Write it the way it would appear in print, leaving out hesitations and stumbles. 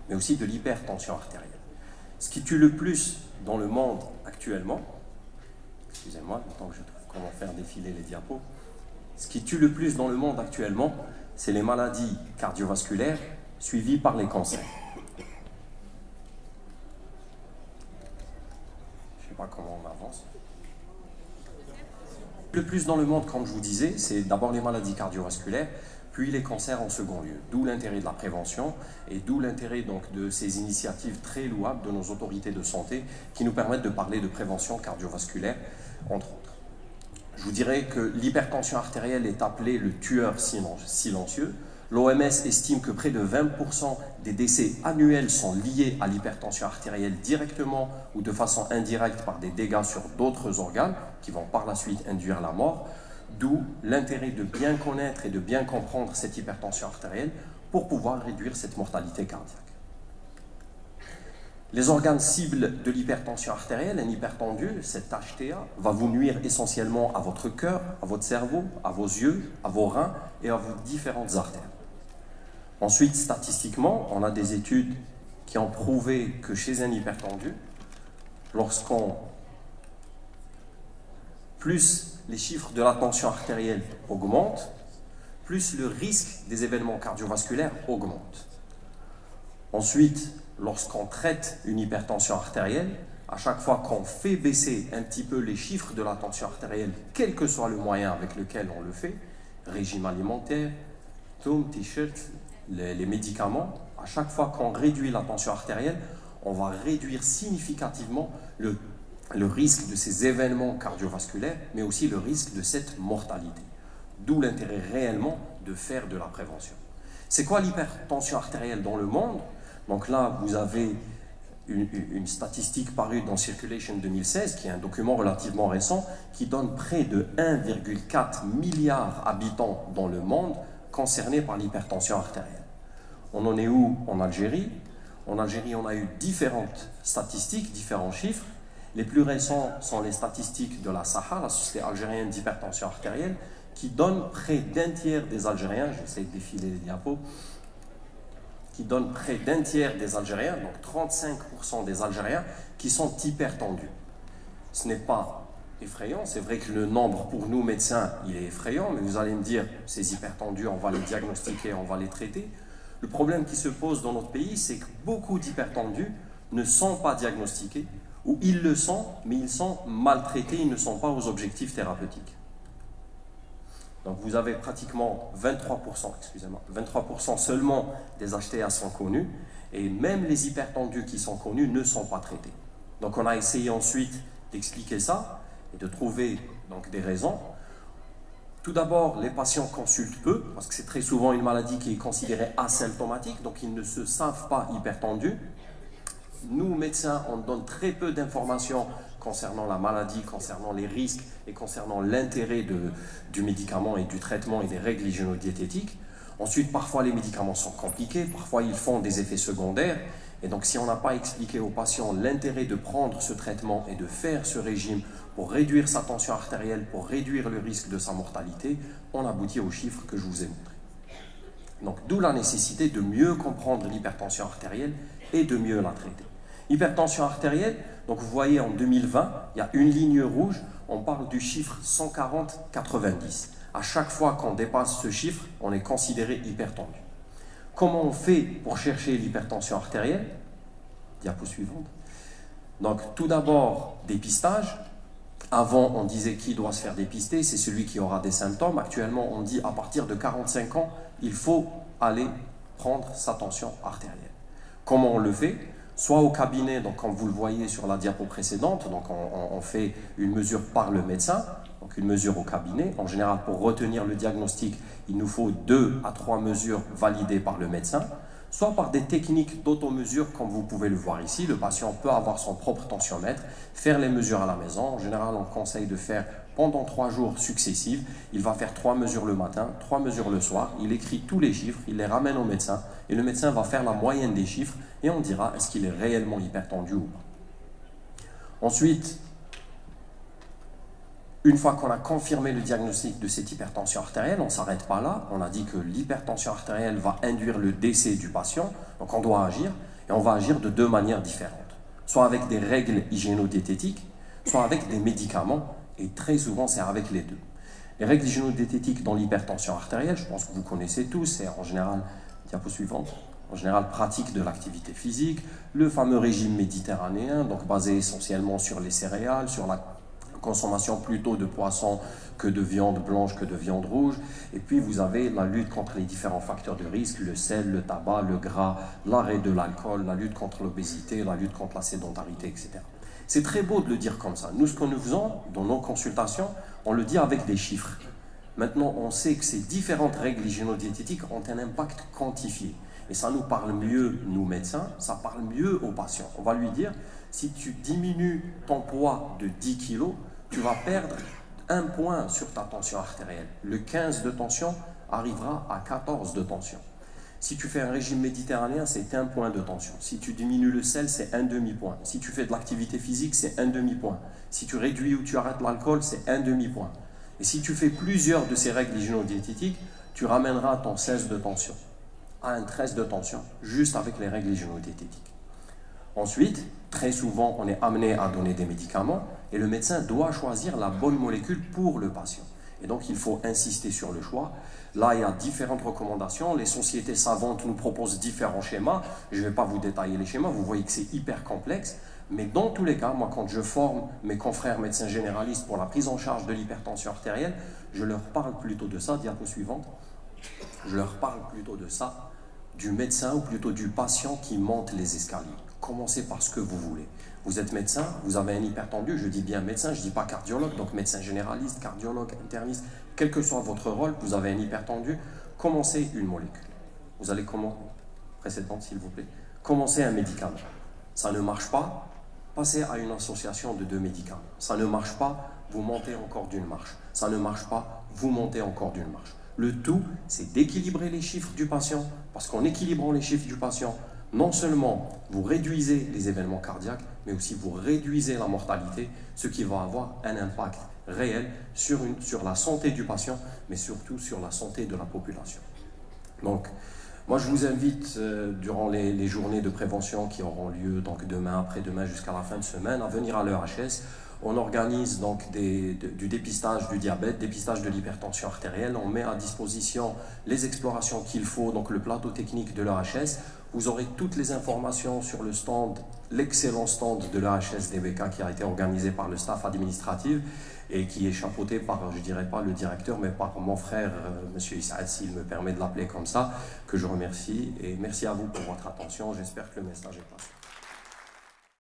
mais aussi de l'hypertension artérielle. Ce qui tue le plus dans le monde actuellement, excusez-moi, le temps que je trouve comment faire défiler les diapos, ce qui tue le plus dans le monde actuellement, c'est les maladies cardiovasculaires suivies par les cancers. Je ne sais pas comment on avance. Le plus dans le monde, comme je vous disais, c'est d'abord les maladies cardiovasculaires, puis les cancers en second lieu. D'où l'intérêt de la prévention et d'où l'intérêt donc de ces initiatives très louables de nos autorités de santé qui nous permettent de parler de prévention cardiovasculaire, entre autres. Je vous dirais que l'hypertension artérielle est appelée le tueur silencieux. L'OMS estime que près de 20% des décès annuels sont liés à l'hypertension artérielle directement ou de façon indirecte par des dégâts sur d'autres organes qui vont par la suite induire la mort. D'où l'intérêt de bien connaître et de bien comprendre cette hypertension artérielle pour pouvoir réduire cette mortalité cardiaque. Les organes cibles de l'hypertension artérielle, un hypertendu, cette HTA, va vous nuire essentiellement à votre cœur, à votre cerveau, à vos yeux, à vos reins et à vos différentes artères. Ensuite, statistiquement, on a des études qui ont prouvé que chez un hypertendu, plus les chiffres de la tension artérielle augmentent, plus le risque des événements cardiovasculaires augmente. Ensuite, lorsqu'on traite une hypertension artérielle, à chaque fois qu'on fait baisser un petit peu les chiffres de la tension artérielle, quel que soit le moyen avec lequel on le fait, régime alimentaire, t-shirt, les médicaments, à chaque fois qu'on réduit la tension artérielle, on va réduire significativement le risque de ces événements cardiovasculaires, mais aussi le risque de cette mortalité. D'où l'intérêt réellement de faire de la prévention. C'est quoi l'hypertension artérielle dans le monde? Donc là, vous avez une statistique parue dans Circulation 2016, qui est un document relativement récent, qui donne près de 1,4 milliard d'habitants dans le monde concernés par l'hypertension artérielle. On en est où en Algérie? En Algérie, on a eu différentes statistiques, différents chiffres. Les plus récents sont les statistiques de la SAHA, la Société algérienne d'hypertension artérielle, qui donne près d'un tiers des Algériens, j'essaie de défiler les diapos, qui donne près d'un tiers des Algériens, donc 35% des Algériens, qui sont hypertendus. Ce n'est pas effrayant, c'est vrai que le nombre pour nous médecins, il est effrayant, mais vous allez me dire, ces hypertendus, on va les diagnostiquer, on va les traiter. Le problème qui se pose dans notre pays, c'est que beaucoup d'hypertendus ne sont pas diagnostiqués, ou ils le sont, mais ils sont maltraités, ils ne sont pas aux objectifs thérapeutiques. Donc vous avez pratiquement 23% seulement des HTA sont connus, et même les hypertendus qui sont connus ne sont pas traités. Donc on a essayé ensuite d'expliquer ça, et de trouver donc des raisons. Tout d'abord, les patients consultent peu, parce que c'est très souvent une maladie qui est considérée asymptomatique, donc ils ne se savent pas hypertendus. Nous, médecins, on donne très peu d'informations concernant la maladie, concernant les risques et concernant l'intérêt du médicament et du traitement et des règles hygiéno-diététiques. Ensuite, parfois les médicaments sont compliqués, parfois ils font des effets secondaires. Et donc si on n'a pas expliqué aux patients l'intérêt de prendre ce traitement et de faire ce régime pour réduire sa tension artérielle, pour réduire le risque de sa mortalité, on aboutit aux chiffres que je vous ai montrés. Donc d'où la nécessité de mieux comprendre l'hypertension artérielle et de mieux la traiter. Hypertension artérielle, donc vous voyez en 2020, il y a une ligne rouge, on parle du chiffre 140-90. À chaque fois qu'on dépasse ce chiffre, on est considéré hypertendu. Comment on fait pour chercher l'hypertension artérielle? Diapo suivante. Donc tout d'abord, dépistage. Avant, on disait qui doit se faire dépister, c'est celui qui aura des symptômes. Actuellement, on dit à partir de 45 ans, il faut aller prendre sa tension artérielle. Comment on le fait? Soit au cabinet, donc comme vous le voyez sur la diapo précédente, donc on fait une mesure par le médecin, donc une mesure au cabinet. En général, pour retenir le diagnostic, il nous faut 2 à 3 mesures validées par le médecin, soit par des techniques d'automesure, comme vous pouvez le voir ici. Le patient peut avoir son propre tensiomètre, faire les mesures à la maison. En général, on conseille de faire pendant 3 jours successifs. Il va faire 3 mesures le matin, 3 mesures le soir. Il écrit tous les chiffres, il les ramène au médecin et le médecin va faire la moyenne des chiffres et on dira est-ce qu'il est réellement hypertendu ou pas. Ensuite, Une fois qu'on a confirmé le diagnostic de cette hypertension artérielle, on ne s'arrête pas là. On a dit que l'hypertension artérielle va induire le décès du patient. Donc on doit agir, et on va agir de deux manières différentes. Soit avec des règles hygiéno-diététiques, soit avec des médicaments, et très souvent c'est avec les deux. Les règles hygiéno-diététiques dans l'hypertension artérielle, je pense que vous connaissez tous, c'est en général, diapo suivante, en général pratique de l'activité physique, le fameux régime méditerranéen, donc basé essentiellement sur les céréales, sur la consommation plutôt de poissons que de viande blanche, que de viande rouge. Et puis vous avez la lutte contre les différents facteurs de risque, le sel, le tabac, le gras, l'arrêt de l'alcool, la lutte contre l'obésité, la lutte contre la sédentarité, etc. C'est très beau de le dire comme ça. Nous, ce que nous faisons dans nos consultations, on le dit avec des chiffres. Maintenant, on sait que ces différentes règles hygiéno-diététiques ont un impact quantifié. Et ça nous parle mieux, nous médecins, ça parle mieux aux patients. On va lui dire, si tu diminues ton poids de 10 kg, tu vas perdre 1 point sur ta tension artérielle. Le 15 de tension arrivera à 14 de tension. Si tu fais un régime méditerranéen, c'est 1 point de tension. Si tu diminues le sel, c'est 1 demi-point. Si tu fais de l'activité physique, c'est 1 demi-point. Si tu réduis ou tu arrêtes l'alcool, c'est 1 demi-point. Et si tu fais plusieurs de ces règles hygiéno-diététiques, tu ramèneras ton 16 de tension à un 13 de tension, juste avec les règles hygiéno-diététiques. Ensuite, très souvent, on est amené à donner des médicaments et le médecin doit choisir la bonne molécule pour le patient. Et donc, il faut insister sur le choix. Là, il y a différentes recommandations. Les sociétés savantes nous proposent différents schémas. Je ne vais pas vous détailler les schémas. Vous voyez que c'est hyper complexe. Mais dans tous les cas, moi, quand je forme mes confrères médecins généralistes pour la prise en charge de l'hypertension artérielle, je leur parle plutôt de ça. Diapo suivante. Je leur parle plutôt de ça, du médecin ou plutôt du patient qui monte les escaliers. Commencez par ce que vous voulez. Vous êtes médecin, vous avez un hypertendu, je dis bien médecin, je ne dis pas cardiologue, donc médecin généraliste, cardiologue, interniste, quel que soit votre rôle, vous avez un hypertendu, commencez une molécule. Vous allez comment? Précédente, s'il vous plaît. Commencez un médicament. Ça ne marche pas, passez à une association de 2 médicaments. Ça ne marche pas, vous montez encore d'une marche. Ça ne marche pas, vous montez encore d'une marche. Le tout, c'est d'équilibrer les chiffres du patient, parce qu'en équilibrant les chiffres du patient, non seulement vous réduisez les événements cardiaques, mais aussi vous réduisez la mortalité, ce qui va avoir un impact réel sur la santé du patient, mais surtout sur la santé de la population. Donc, moi je vous invite, durant les journées de prévention qui auront lieu donc demain, après-demain, jusqu'à la fin de semaine, à venir à l'EHS. On organise donc du dépistage du diabète, dépistage de l'hypertension artérielle. On met à disposition les explorations qu'il faut, donc le plateau technique de l'EHS. Vous aurez toutes les informations sur le stand, l'excellent stand de l'EHS DBK qui a été organisé par le staff administratif et qui est chapeauté par, je dirais pas le directeur, mais par mon frère, M. Issaad, s'il me permet de l'appeler comme ça, que je remercie. Et merci à vous pour votre attention. J'espère que le message est passé.